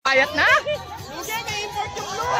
Ayat na? Hindi, na-import yung blue.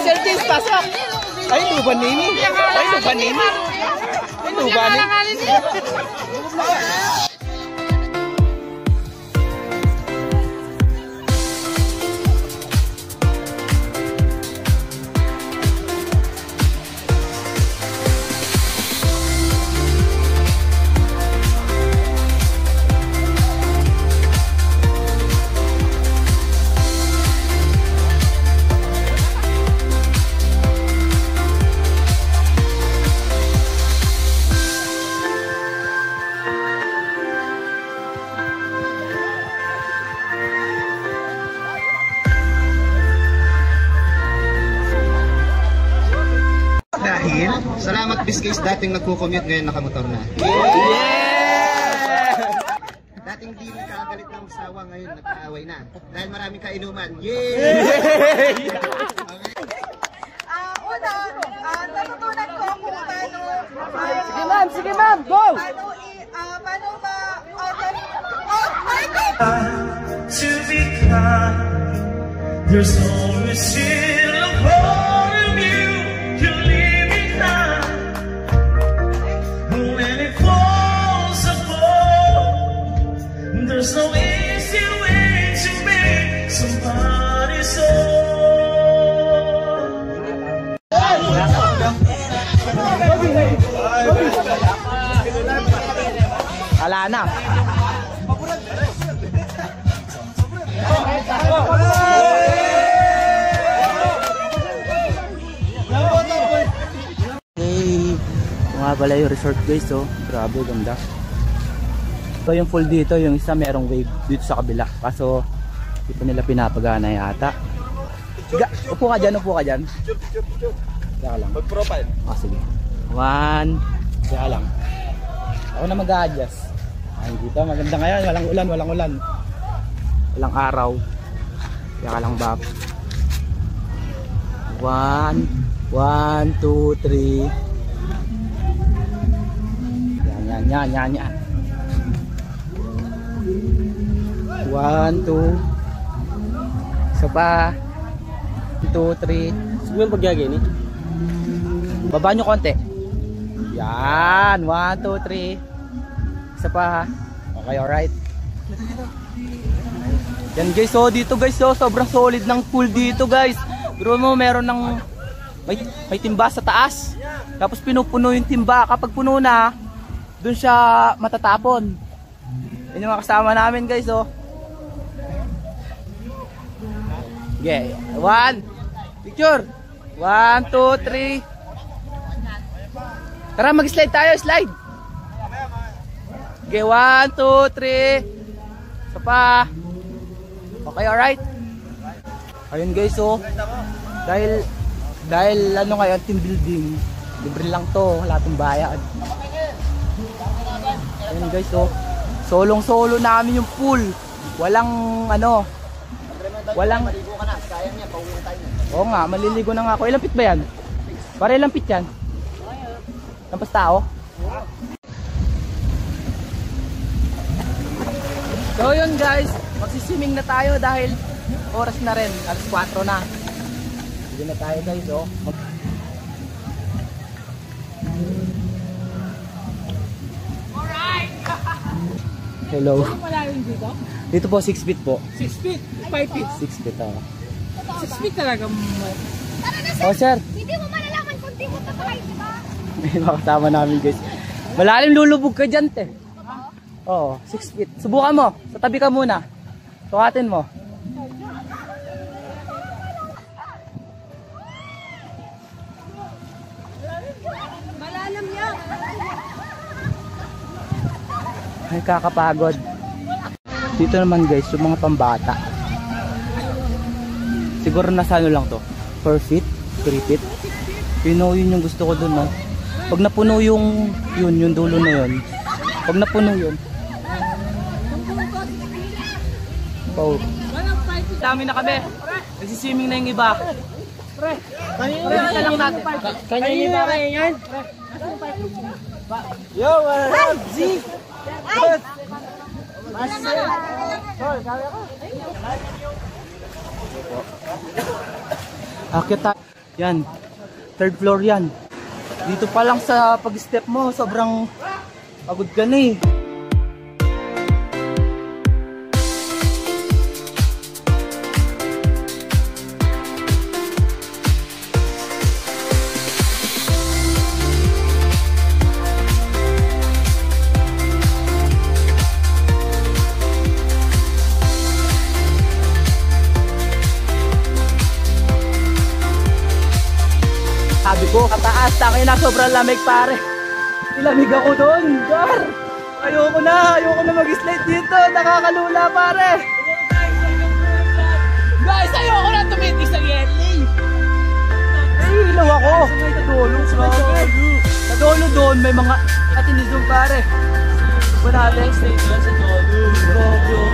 Sir James, pasok! Ay, luban nini! Ay, luban nini! Ay, luban nini! Dahil, salamat Biscay's dating nagko-commute ngayon nakamotor na. Yeah! Dating di nakagalit ng sawa ngayon nagkaaway na. Dahil maraming kainuman. Yay! Una, natutunan ko kung paano... Sige ma'am, go! Paano ba... Oh my God! To be kind, there's always still a part of you you leave behind. When it falls apart, there's no easy way to make somebody soul. Wala na. Hey, nga pala yung resort guys, oh. Grabe, ganda. Ito yung full dito, yung isa merong wave dito sa kabila. Kaso, hindi pa nila pinapagana yata. Upo ka dyan, upo ka dyan. Saka lang. Mag-profile. Ah, sige. 1. Saka lang. Ako na mag-a-adjust. Ay, dito, maganda ngayon. Walang ulan, walang ulan. Walang araw. Saka lang bab. 1, 2, 3. Yan. 1, 2. Isa pa. 2, 3. Siguro pagyagin eh. Baba nyo konti. Yan. 1, 2, 3. Isa pa. Okay, alright. Yan guys, so dito guys, so sobrang solid ng pool dito guys. Pero mo meron ng may timba sa taas. Tapos pinupuno yung timba. Kapag puno na, dun siya matatapon. Yun yung mga kasama namin guys, oh. Okay, 1. Picture. 1, 2, 3. Tara, mag-slide tayo, slide. Okay, 1, 2, 3. Isa pa. Okay, alright. Ayun guys, oh. Dahil ano ngayon, team building. Libre lang to, wala tong bayad. Ayun guys, oh. Solong-solo namin yung pool. Walang ano. Walang maligo ka na, kaya niya, pauwi tayo. Oo nga, maliligo na nga ako. Ilang pit ba yan? Para ilang pit yan? Lampas tao? So yun guys, magsiswimming na tayo dahil oras na rin, alas 4 na. Sige na tayo guys, oh. Hello. Dito po 6 feet po. 6 feet? 5 feet? 6 feet, oh. 6 feet talaga mo. Tara na sir! Oh sir. Hindi mo malalaman kung di mo tatry, di ba? May makasama namin guys. Malalim, lulubog ka dyan, te. Oo, 6 feet. Subukan mo. Sa tabi ka muna. Sukatin mo. alam niya. Ay, kakapagod. Dito naman guys, yung mga pambata. Siguro nasa ano lang to, 4 feet, 3 feet. Yun yung gusto ko dun, no? Pag napuno yung dulo na yun. Pag napuno yun. Oh. Dami na kami. Nagsiswimming na yung iba. Kanina lang natin. Kanina ba yan? Yo, what's up, Z? Akit tayo. Yan. 3rd floor yan. Dito pa lang sa pag-step mo, sobrang pagod ka na eh. Sabi ko, kataas, tangin na, sobrang lamig pare. Ilamig ako doon, gar. Ayoko na mag-slide dito, nakakalula pare. Guys, ayoko na tumitig sa Yeti. Eh, ilaw ako. Sa dulo doon, may mga atinizong pare. Wala natin. Sa dulo.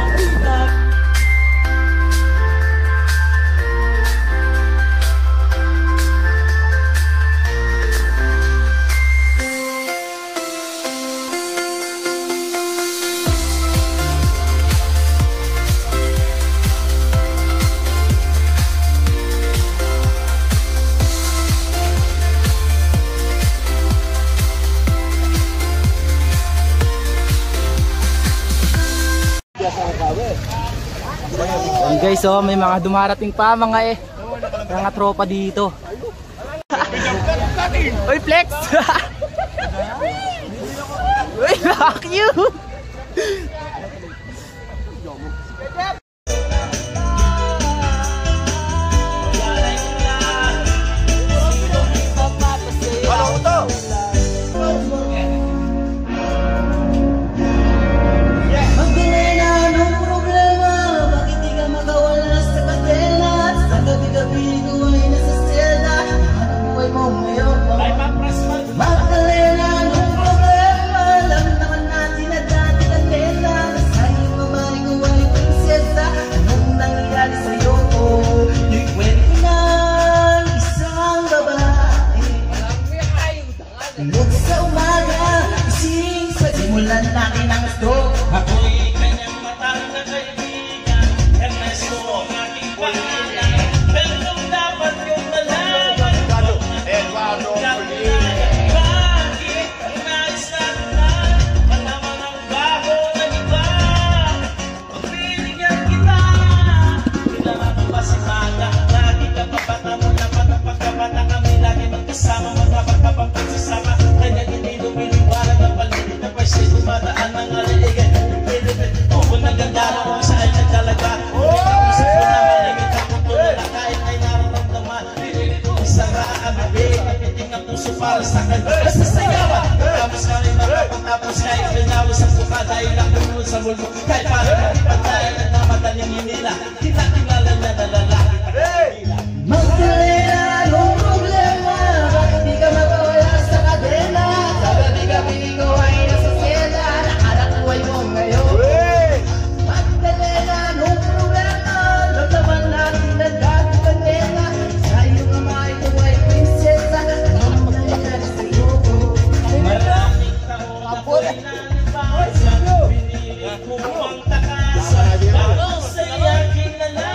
Yan guys, oh, may mga dumarating pa mga tropa dito. Uy, flex! Uy, fuck you! Kung ang takas, ang saya kinala.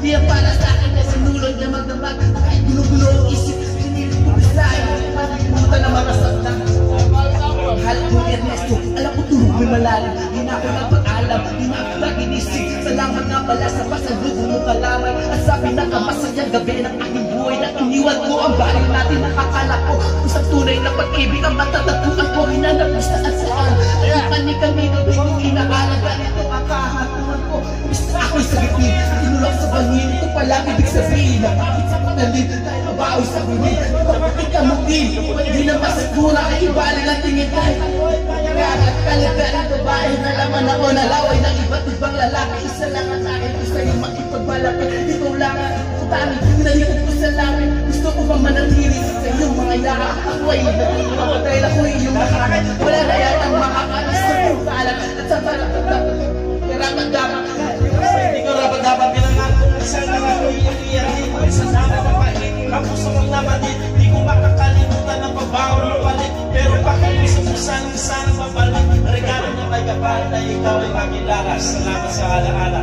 Di ang para sa akin na sinulog na magdamag. Kahit gulo-gulo ang isip, sinilip ko sa akin. Pagkimutan na marasap na. Mahal ko Ernesto, alam ko tulog may malalim. Di na ako nagpag-alam, di na ako naginisip. Salamat nga pala sa pasalubong mo kalaman. At sa pinakamasayang gabi ng aking buhay na iniwan ko ang balik natin. Nakakala ko isang tunay na pag-ibig ang matatagpuan ko. Hinanap mo saan saan. Ang kani-kanino, hindi na alaga nito ang kahatuan ko. Gusto ako'y sagitin, tinulak sa bangin. Ito pala ibig sabihin na bakit sa panalim dahil mabawi sa bingin. Kapag ikamutin, hindi na masagura ay ibalik ang tingin tayo. Kagat kalaga ng babae na laman ako nalaway ng iba't ibang lalaki. Isa lang ang akin, gusto sa'yo makipagbalapit. Ikaw lang ang utangin, hinalikot ko sa langit. Gusto ko bang manatili sa iyong mga yaka. Ako ay nagkakawa dahil ako ay iyong nakakit. Wala na yatang makakalis sa iyong kalat. At sa parapat-dapat, karapat-dapat. Hindi ko rapat-dapat bilangan kung isang na nga ko'y iiyakin ko isang sana babae. Ang puso kong namatid, di ko makakalimutan ang pagbaho ng palit. Pero bakit gusto mo sanang babalik? Regalo na may kapal na ikaw ay makilalas. Salamat sa alaala.